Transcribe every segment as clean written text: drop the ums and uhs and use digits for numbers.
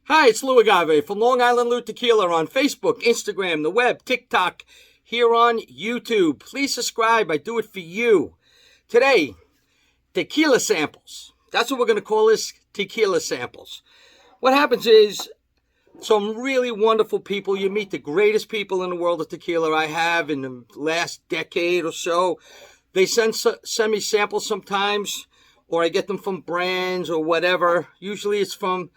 Hi, it's Lou Agave from Long Island Lou Tequila on Facebook, Instagram, the web, TikTok, here on YouTube. Please subscribe. I do it for you. Today, tequila samples. That's what we're going to call this, tequila samples. What happens is some really wonderful people. You meet the greatest people in the world of tequila I have in the last decade or so. They send me samples sometimes, or I get them from brands or whatever. Usually it's from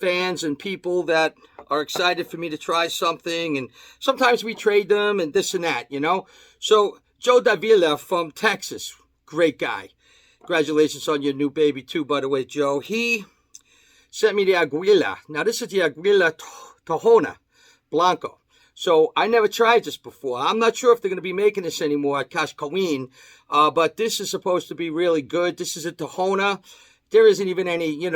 fans and people that are excited for me to try something, and sometimes we trade them and this and that, you know. So Joe Davila from Texas, great guy. Congratulations on your new baby too, by the way, Joe. He sent me the Aguila. Now this is the Aguila Tahona Blanco. So I never tried this before. I'm not sure if they're going to be making this anymore at Kashkawin, but this is supposed to be really good. This is a Tahona. There isn't even any,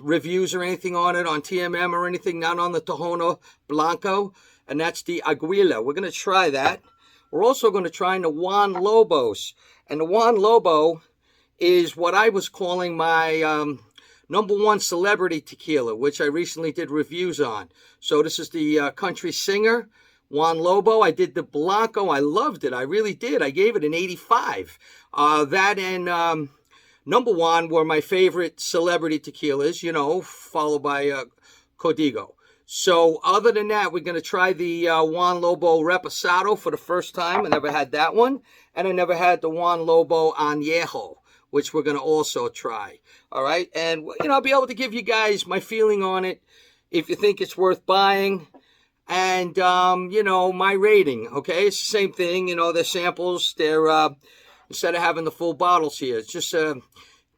reviews or anything on it on TMM or anything, not on the Tahona Blanco. And that's the Aguila. We're going to try that. We're also going to try the Juan Lobos. And the Juan Lobo is what I was calling my #1 celebrity tequila, which I recently did reviews on. So this is the country singer, Juan Lobo. I did the Blanco. I loved it. I really did. I gave it an 85. That and #1 were my favorite celebrity tequilas, followed by Código. So other than that, we're going to try the Juan Lobo Reposado for the first time. I never had that one. And I never had the Juan Lobo Anejo, which we're going to also try. All right. And, I'll be able to give you guys my feeling on it if you think it's worth buying. And, my rating. Okay. It's the same thing. They're samples. They're instead of having the full bottles here, it's just a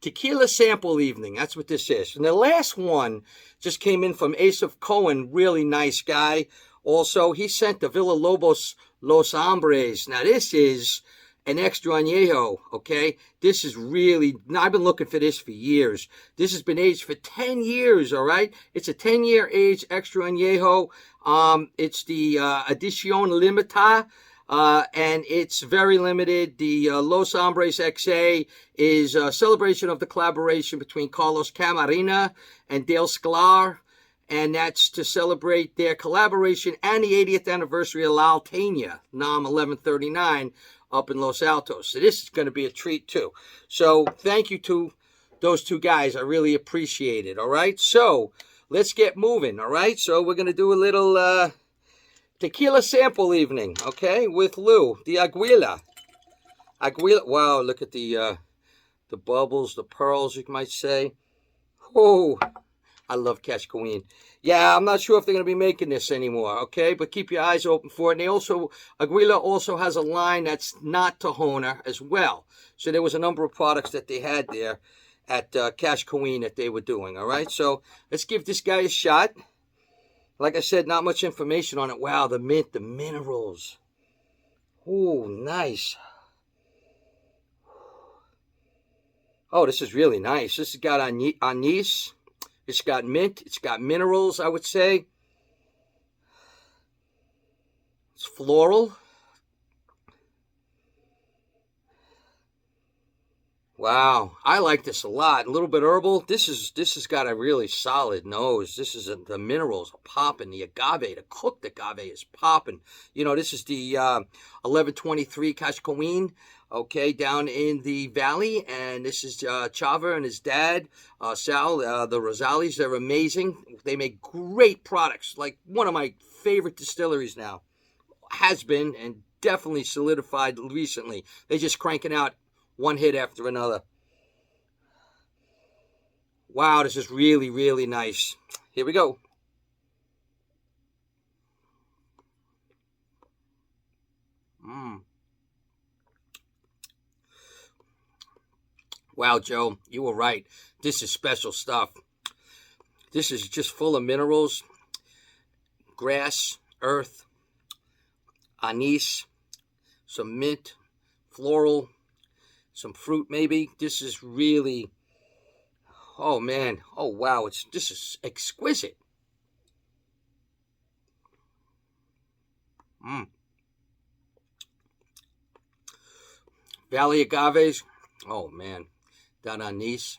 tequila sample evening. That's what this is. And the last one just came in from Asaph Cohen, really nice guy. Also, he sent the VillaLobos Los Hombres. Now, this is an extra añejo, okay? This is really, I've been looking for this for years. This has been aged for 10 years, all right? It's a 10-year age extra añejo. It's the Edición Limitada. And it's very limited. The Los Hombres XA is a celebration of the collaboration between Carlos Camarena and Dale Sklar. And that's to celebrate their collaboration and the 80th anniversary of La Alteña, NAM 1139, up in Los Altos. So this is going to be a treat too. So thank you to those two guys. I really appreciate it, all right? So let's get moving, all right? So we're going to do a little tequila sample evening, okay, with Lou, the Aguila. Wow, look at the bubbles, the pearls, you might say. Oh, I love Kashkawin. Yeah, I'm not sure if they're going to be making this anymore, okay, but keep your eyes open for it. And Aguila also has a line that's not Tahona as well. So there was a number of products that they had there at Kashkawin that they were doing, all right? So let's give this guy a shot. Like I said, not much information on it. Wow, the mint, the minerals. Oh, nice. Oh, this is really nice. This has got anise. It's got mint. It's got minerals, I would say. It's floral. Wow, I like this a lot. A little bit herbal. This has got a really solid nose. This is the minerals are popping. The agave, the cooked agave is popping. This is the 1123 Kashkawin, okay, down in the valley. And this is Chava and his dad, Sal, the Rosales. They're amazing. They make great products. Like one of my favorite distilleries now. Has been and definitely solidified recently. They're just cranking out one hit after another. Wow, this is really, really nice. Here we go. Wow, Joe, you were right. This is special stuff. This is just full of minerals, grass, earth, anise, some mint, floral, some fruit maybe. This is really, oh man, oh wow, this is exquisite. Valley agaves, oh man, that anise.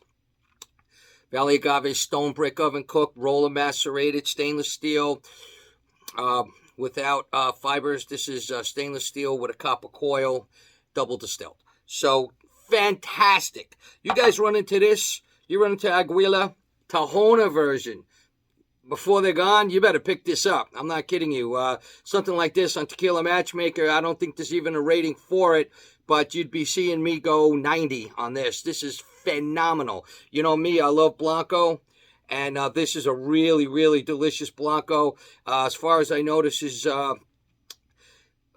Valley Agave stone brick oven cooked, roller macerated, stainless steel, without fibers. This is stainless steel with a copper coil, double distilled. So fantastic. You guys run into this, you run into Aguila, Tahona version. Before they're gone, you better pick this up. I'm not kidding you. Something like this on Tequila Matchmaker, I don't think there's even a rating for it, but you'd be seeing me go 90 on this. This is phenomenal. You know me, I love Blanco, and this is a really, really delicious Blanco. As far as I know, this is 40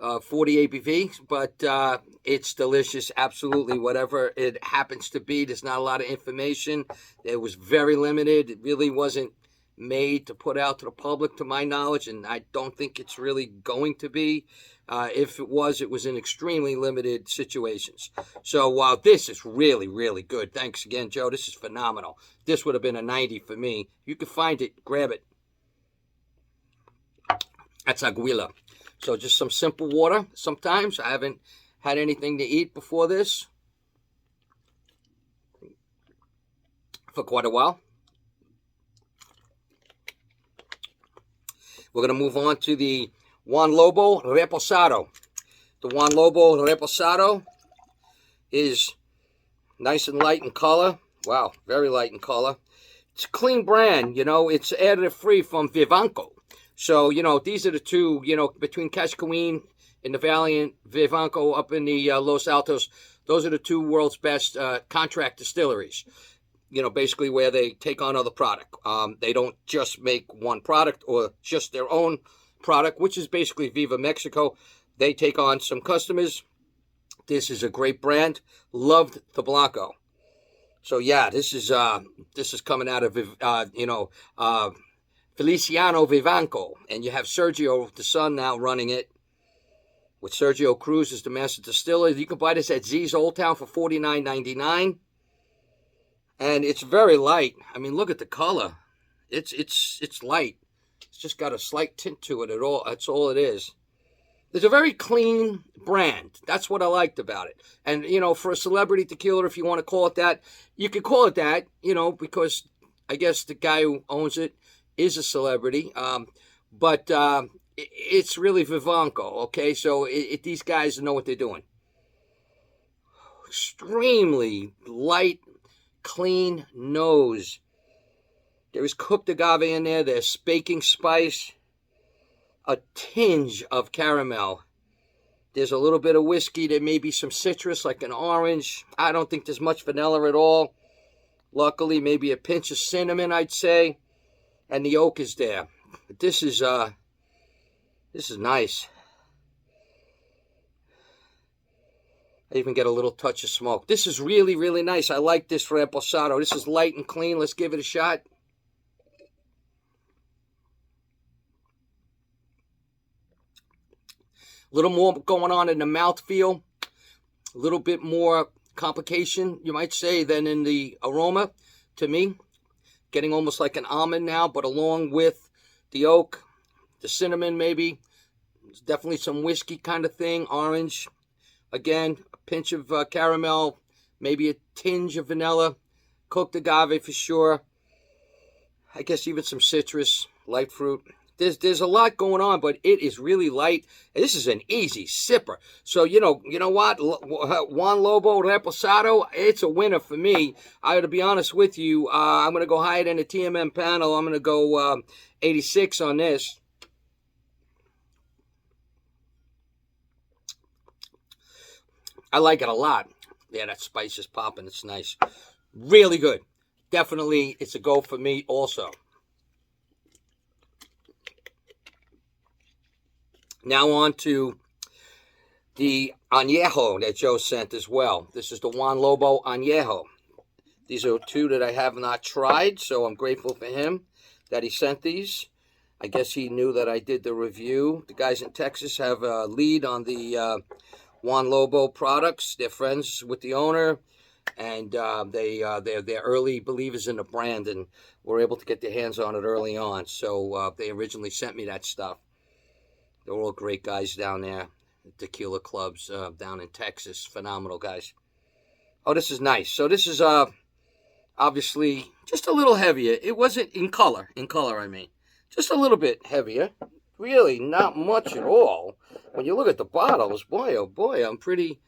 ABV, but it's delicious, absolutely, whatever it happens to be. There's not a lot of information. It was very limited. It really wasn't made to put out to the public, to my knowledge, and I don't think it's really going to be. If it was in extremely limited situations. So this is really, really good. Thanks again, Joe. This is phenomenal. This would have been a 90 for me. You can find it, grab it. That's Aguila. So just some simple water. Sometimes I haven't had anything to eat before this for quite a while. We're going to move on to the Juan Lobo Reposado. The Juan Lobo Reposado is nice and light in color. Wow, very light in color. It's a clean brand, you know. It's additive free from Vivanco. So, you know, these are the two, you know, between Cascaween in the Valley and Vivanco up in the Los Altos. Those are the two world's best contract distilleries. You know, basically where they take on other product. They don't just make one product or just their own product, which is basically Viva Mexico. They take on some customers. This is a great brand. Loved the Blanco. So yeah, this is coming out of Feliciano Vivanco, and you have Sergio, the son, now running it. With Sergio Cruz as the master distiller. You can buy this at Z's Old Town for $49.99. And it's very light. I mean, look at the color. It's light. It's just got a slight tint to it at all. That's all it is. It's a very clean brand. That's what I liked about it. And, you know, for a celebrity tequila, if you want to call it that, you could call it that, you know, because I guess the guy who owns it is a celebrity. But it's really Vivanco, okay? So these guys know what they're doing. Extremely light, clean nose. There is cooked agave in there. There's baking spice. A tinge of caramel. There's a little bit of whiskey. There may be some citrus like an orange. I don't think there's much vanilla at all. Luckily, maybe a pinch of cinnamon, I'd say. And the oak is there. But this is nice. I even get a little touch of smoke. This is really, really nice. I like this for Reposado. This is light and clean. Let's give it a shot. A little more going on in the mouthfeel. A little bit more complication, you might say, than in the aroma, to me. Getting almost like an almond now, but along with the oak, the cinnamon maybe. There's definitely some whiskey kind of thing. Orange. Again, a pinch of caramel. Maybe a tinge of vanilla. Cooked agave for sure. I guess even some citrus, light fruit. There's a lot going on, but it is really light. This is an easy sipper. So, you know what? Juan Lobo Reposado, it's a winner for me. I got to be honest with you. I'm going to go higher than the TMM panel. I'm going to go 86 on this. I like it a lot. Yeah, that spice is popping. It's nice. Really good. Definitely, it's a go for me also. Now on to the Añejo that Joe sent as well. This is the Juan Lobo Añejo. These are two that I have not tried, so I'm grateful for him that he sent these. I guess he knew that I did the review. The guys in Texas have a lead on the Juan Lobo products. They're friends with the owner, and they're early believers in the brand, and were able to get their hands on it early on. So they originally sent me that stuff. They're all great guys down there. Tequila clubs down in Texas. Phenomenal guys. Oh, this is nice. So this is Obviously, just a little heavier. It wasn't in color. In color, I mean. Just a little bit heavier. Really not much at all. When you look at the bottles, boy, oh boy, I'm pretty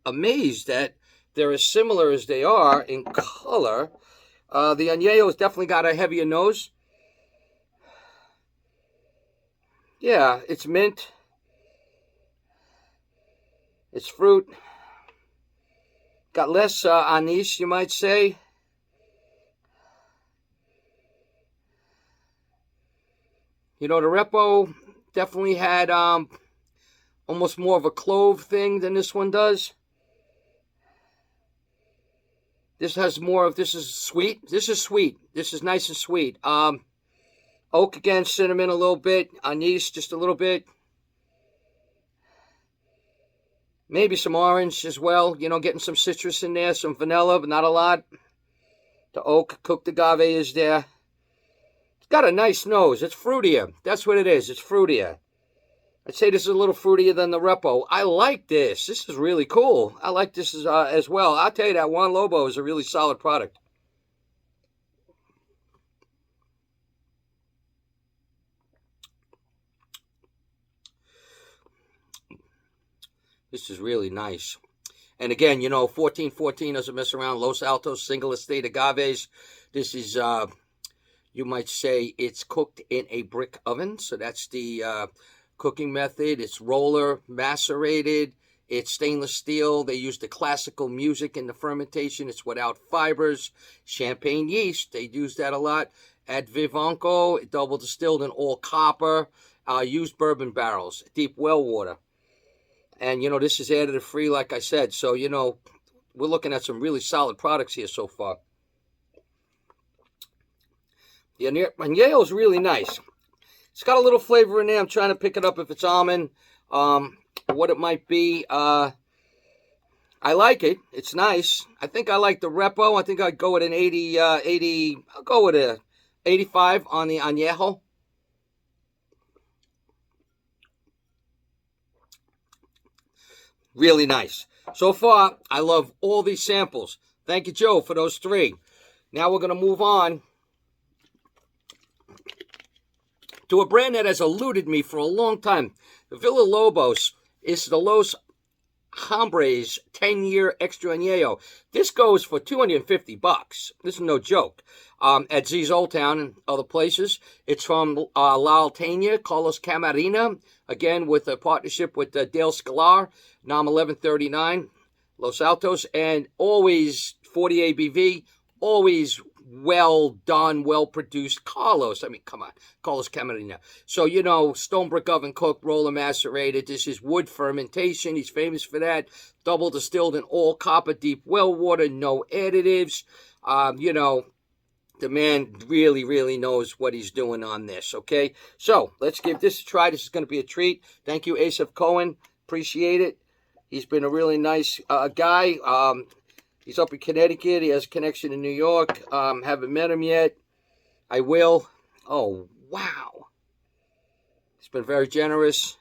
amazed that they're as similar as they are in color. The Añejo's definitely got a heavier nose. Yeah, it's mint. It's fruit. Got less anise, you might say. You know, the Repo definitely had almost more of a clove thing than this one does. This has more of, this is sweet. This is sweet. This is nice and sweet. Oak again, cinnamon a little bit. Anise just a little bit. Maybe some orange as well. You know, getting some citrus in there. Some vanilla, but not a lot. The oak, cooked agave is there. It's got a nice nose. It's fruitier. That's what it is. It's fruitier. I'd say this is a little fruitier than the Repo. I like this. This is really cool. I like this as well. I'll tell you that Juan Lobo is a really solid product. This is really nice. And again, you know, 1414 doesn't mess around. Los Altos single estate agaves. This is, you might say, it's cooked in a brick oven. So that's the cooking method. It's roller macerated. It's stainless steel. They use the classical music in the fermentation. It's without fibers. Champagne yeast. They use that a lot. At Vivanco, double distilled in all copper. Used bourbon barrels. Deep well water. And, you know, this is additive free, like I said. So, you know, we're looking at some really solid products here so far. The Añejo is really nice. It's got a little flavor in there. I'm trying to pick it up if it's almond. What it might be. I like it. It's nice. I think I like the Repo. I think I'd go with an 80. I'll go with a 85 on the Añejo. Really nice. So far, I love all these samples. Thank you, Joe, for those 3. Now we're going to move on to a brand that has eluded me for a long time. The VillaLobos is the Los Hombres 10-year extra añejo. This goes for $250. This is no joke. At Z's Old Town and other places. It's from La Alteña, Carlos Camarena. Again, with a partnership with Dale Scalar, NOM 1139, Los Altos. And always 40 ABV. Always well done, well produced. Carlos, I mean, come on, Carlos Camarena. So, you know, stone brick oven cooked, roller macerated. This is wood fermentation. He's famous for that. Double distilled in all copper, deep well water, no additives. You know, the man really, really knows what he's doing on this, okay? So, let's give this a try. This is going to be a treat. Thank you, Asaph Cohen. Appreciate it. He's been a really nice guy. He's up in Connecticut. He has a connection in New York. Haven't met him yet. I will. Oh, wow. He's been very generous.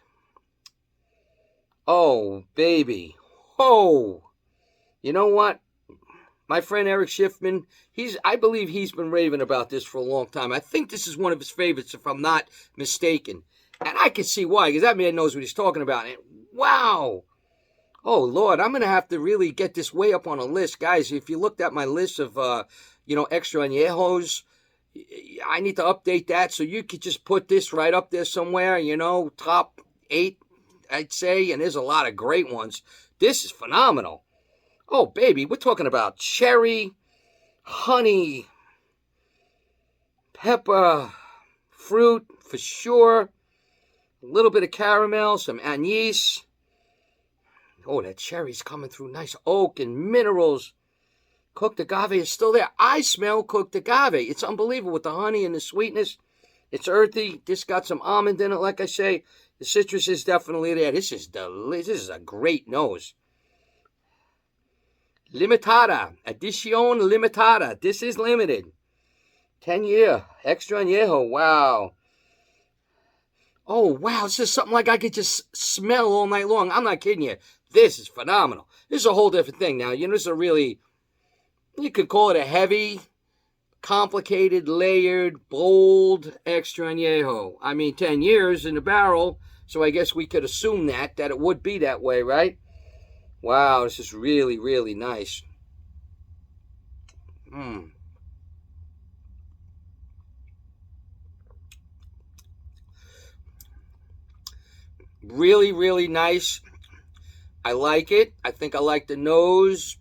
Oh, baby. Oh. You know what? My friend Eric Schiffman, I believe he's been raving about this for a long time. I think this is one of his favorites, if I'm not mistaken. And I can see why, because that man knows what he's talking about. And wow. Oh, Lord, I'm going to have to really get this way up on a list. Guys, if you looked at my list of, you know, extra añejos, I need to update that. So you could just put this right up there somewhere, you know, top 8, I'd say. And there's a lot of great ones. This is phenomenal. Oh, baby, we're talking about cherry, honey, pepper, fruit for sure. A little bit of caramel, some anise. Oh, that cherry's coming through nice. Oak and minerals. Cooked agave is still there. I smell cooked agave. It's unbelievable with the honey and the sweetness. It's earthy. This got some almond in it, like I say. The citrus is definitely there. This is delicious. This is a great nose. Limitada. Edición limitada. This is limited. 10-year. Extra añejo. Wow. Oh, wow. This is something like I could just smell all night long. I'm not kidding you. This is phenomenal. This is a whole different thing now. You know, this is a really you could call it a heavy, complicated, layered, bold extra añejo. I mean, 10 years in the barrel, so I guess we could assume that it would be that way, right? Wow, this is really, really nice. Really, really nice. I like it. I think I like the nose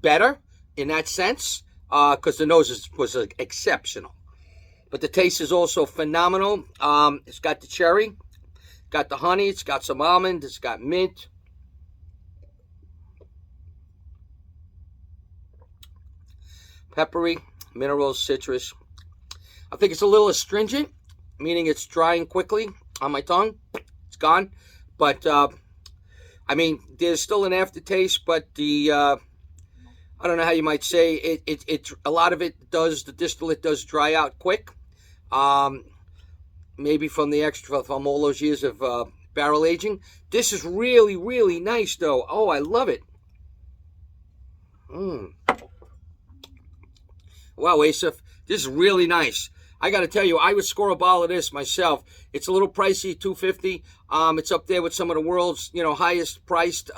better in that sense, because the nose was exceptional. But the taste is also phenomenal. It's got the cherry, got the honey, it's got some almond, it's got mint. Peppery, minerals, citrus. I think it's a little astringent, meaning it's drying quickly on my tongue. It's gone. But, I mean, there's still an aftertaste, but the, I don't know how you might say, it a lot of it does, the distillate does dry out quick. Maybe from all those years of barrel aging. This is really, really nice, though. Oh, I love it. Wow, Asaph, this is really nice. I got to tell you, I would score a bottle of this myself. It's a little pricey, $2.50. It's up there with some of the world's, highest priced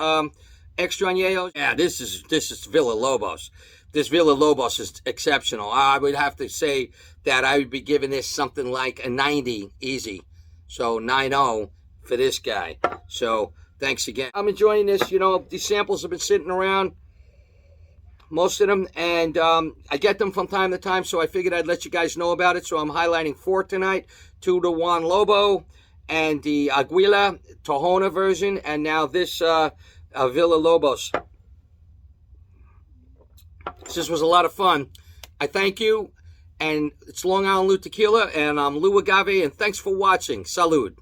extra añejos. Yeah, this is VillaLobos. This VillaLobos is exceptional. I would have to say that I would be giving this something like a 90 easy. So 9-0 for this guy. So thanks again. I'm enjoying this. These samples have been sitting around, most of them, and I get them from time to time, so I figured I'd let you guys know about it. So I'm highlighting 4 tonight, 2 to Juan Lobo, and the Aguila Tahona version, and now this VillaLobos. This was a lot of fun. I thank you, and it's Long Island Lou Tequila, and I'm Lou Agave, and thanks for watching. Salud.